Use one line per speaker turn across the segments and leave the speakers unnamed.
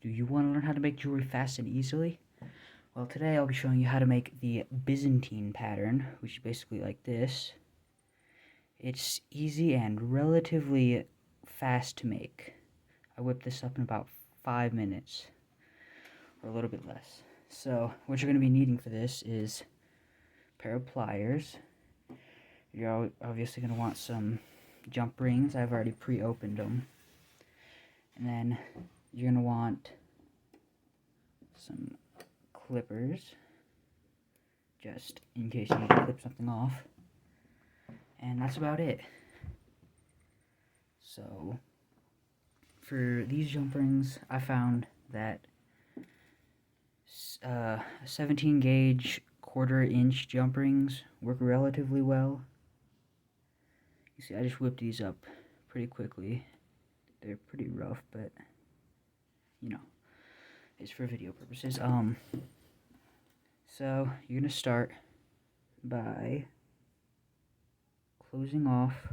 Do you want to learn how to make jewelry fast and easily? Well, today I'll be showing you how to make the Byzantine pattern, which is basically like this. It's easy and relatively fast to make. I whipped this up in about 5 minutes, or a little bit less. So, what you're going to be needing for this is a pair of pliers. You're obviously going to want some jump rings. I've already pre-opened them. And then you're going to want some clippers, just in case you need to clip something off. And that's about it. So, for these jump rings, I found that 17 gauge 1/4 inch jump rings work relatively well. You see, I just whipped these up pretty quickly. They're pretty rough, but you know, it's for video purposes. So you're gonna start by closing off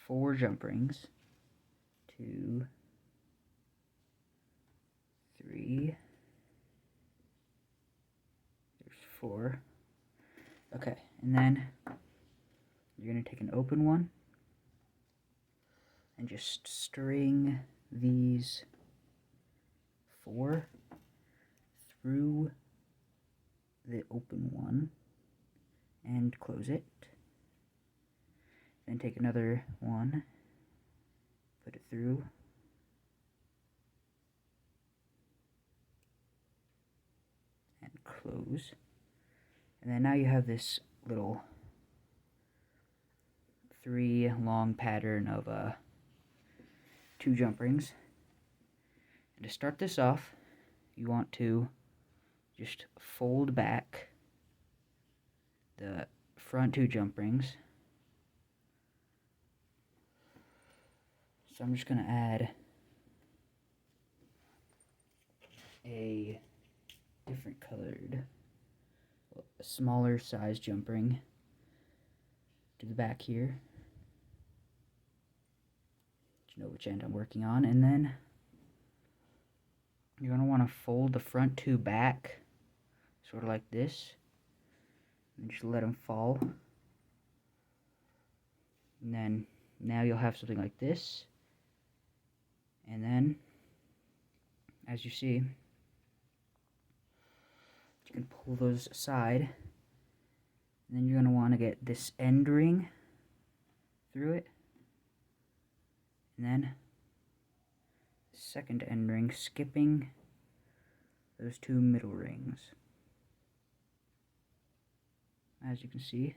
4 jump rings. 2, 3. There's 4. Okay, and then you're gonna take an open one and just string these 4 through the open one and close it. Then take another one, put it through, and close. And then now you have this little 3 long pattern of 2 jump rings. And to start this off, you want to just fold back the front 2 jump rings. So I'm just going to add a different colored, a smaller size jump ring to the back here. You know which end I'm working on, and then you're going to want to fold the front 2 back, sort of like this, and just let them fall. And then now you'll have something like this. And then, as you see, you can pull those aside. And then you're going to want to get this end ring through it. And then second end ring, skipping those 2 middle rings. As you can see,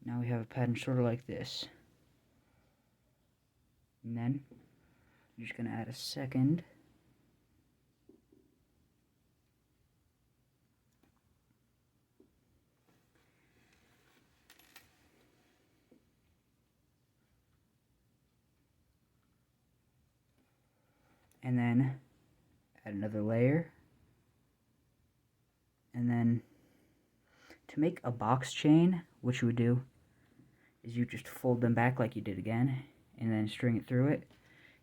now we have a pattern sort of like this. And then you're just going to add a second. And then add another layer. And then to make a box chain, what you would do is you just fold them back like you did again, and then string it through it.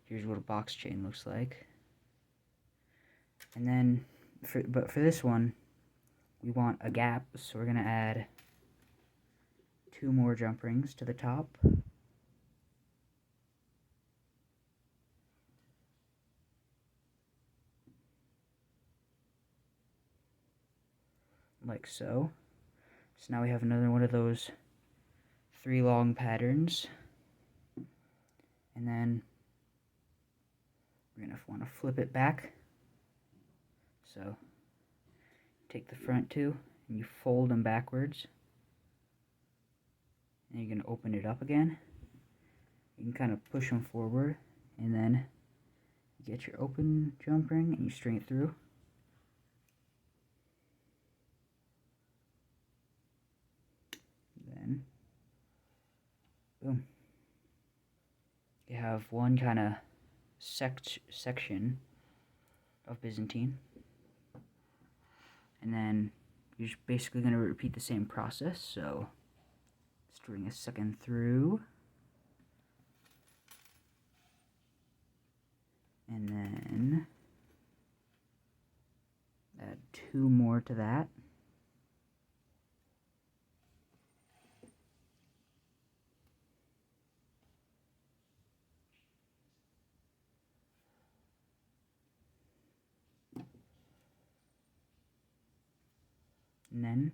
Here's what a box chain looks like. And then, for this one, we want a gap, so we're going to add 2 more jump rings to the top. Like so. So now we have another one of those 3 long patterns. And then we're going to want to flip it back. So take the front 2 and you fold them backwards. And you're going to open it up again. You can kind of push them forward, and then you get your open jump ring and you string it through. Then, boom. You have one kind of section of Byzantine. And then you're just basically going to repeat the same process. So string a second through. 2 more to that. And then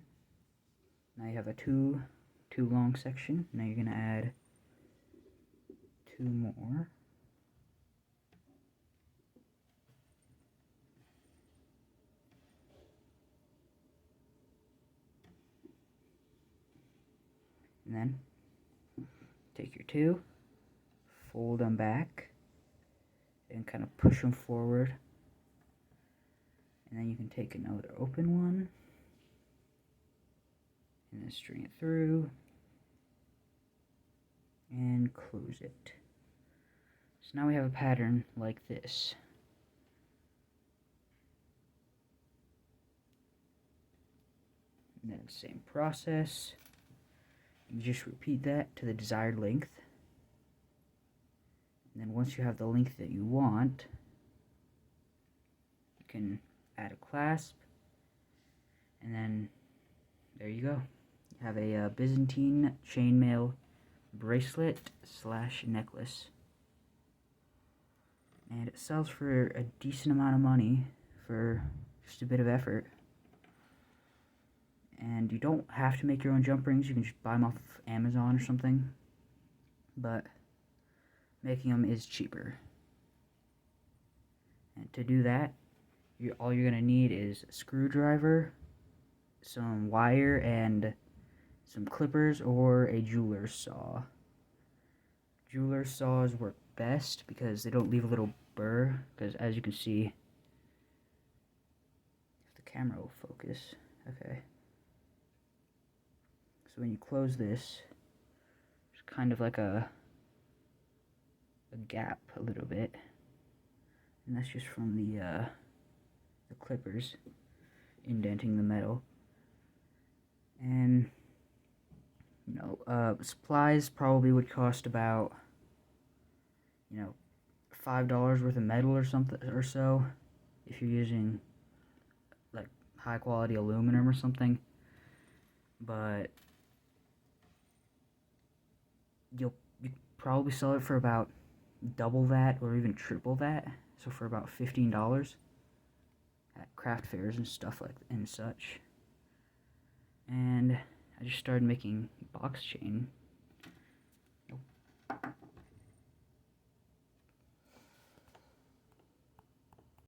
now you have a two long section. Now you're going to add 2 more. And then take your 2, fold them back, and kind of push them forward. And then you can take another open one, and then string it through, and close it. So now we have a pattern like this. And then same process. You just repeat that to the desired length. And then once you have the length that you want, you can add a clasp, and then there you go. You have a Byzantine chainmail bracelet / necklace. And it sells for a decent amount of money for just a bit of effort. And you don't have to make your own jump rings. You can just buy them off of Amazon or something. But making them is cheaper. And to do that, all you're going to need is a screwdriver, some wire, and some clippers, or a jeweler's saw. Jeweler's saws work best because they don't leave a little burr, because as you can see, if the camera will focus, okay. So when you close this, there's kind of like a gap a little bit, and that's just from the clippers indenting the metal. And you know, supplies probably would cost about, you know, $5 worth of metal or something or so, if you're using like high quality aluminum or something. But you probably sell it for about double that or even triple that, so for about $15 at craft fairs and stuff like and such. And I just started making box chain. Nope.